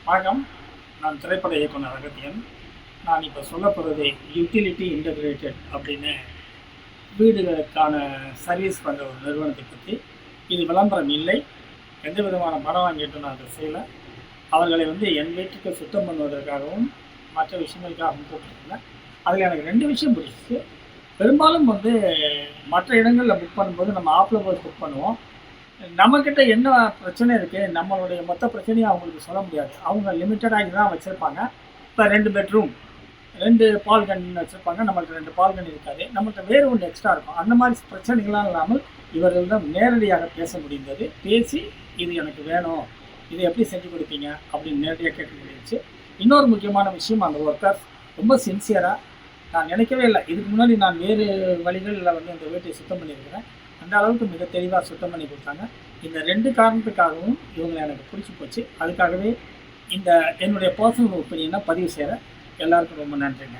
வணக்கம். நான் திரைப்பட இயக்குனர் அகத்தியன். நான் இப்போ சொல்ல போகிறது யூட்டிலிட்டி இன்டகிரேட்டட் அப்படின்னு வீடுகளுக்கான சர்வீஸ் பண்ணுற ஒரு நிறுவனத்தை பற்றி. இது விளம்பரம் இல்லை, எந்த விதமான பணம் வாங்கிட்டு நான் அதை செய்யலை. அவர்களை என் வீட்டுக்கு சுத்தம் பண்ணுவதற்காகவும் மற்ற விஷயங்களுக்காகவும் கூப்பிட்டுருந்தேன். அதில் எனக்கு 2 விஷயம் பிடிச்சிச்சு. பெரும்பாலும் மற்ற இடங்களில் புக் பண்ணும்போது நம்ம ஆப்பில் போய் புக் பண்ணுவோம். நம்மக்கிட்ட என்ன பிரச்சனை இருக்குது, நம்மளுடைய மொத்த பிரச்சனையும் அவங்களுக்கு சொல்ல முடியாது. அவங்க லிமிட்டடாக இதுதான் வச்சுருப்பாங்க. இப்போ 2 பெட்ரூம், 2 பால்கனின்னு வச்சுருப்பாங்க. நம்மள்ட்ட 2 பால்கனி இருக்காது, நம்மள்ட்ட வேறு ஒன்று எக்ஸ்ட்ரா இருக்கும். அந்த மாதிரி பிரச்சனைகள்லாம் இல்லாமல் இவர்களிடம் நேரடியாக பேச முடிந்தது. பேசி இது எனக்கு வேணும், இதை எப்படி செஞ்சு கொடுப்பீங்க அப்படின்னு நேரடியாக கேட்க முடிஞ்சிச்சு. இன்னொரு முக்கியமான விஷயம், அந்த ஒர்க்கர்ஸ் ரொம்ப சின்சியராக, நான் நினைக்கவே இல்லை இதுக்கு முன்னாடி நான் வேறு வழிகளில் இந்த வீட்டை சுத்தம் பண்ணியிருக்கிறேன். அந்த அளவுக்கு மிக தெளிவாக சுத்தம் பண்ணி கொடுத்தாங்க. இந்த 2 காரணத்துக்காகவும் இவங்களை எனக்கு பிடிச்சி போச்சு. அதுக்காகவே இந்த என்னுடைய பர்சனல் ஒப்பீனியனை பதிவு செய்கிறேன். எல்லாருக்கும் ரொம்ப நன்றிங்க.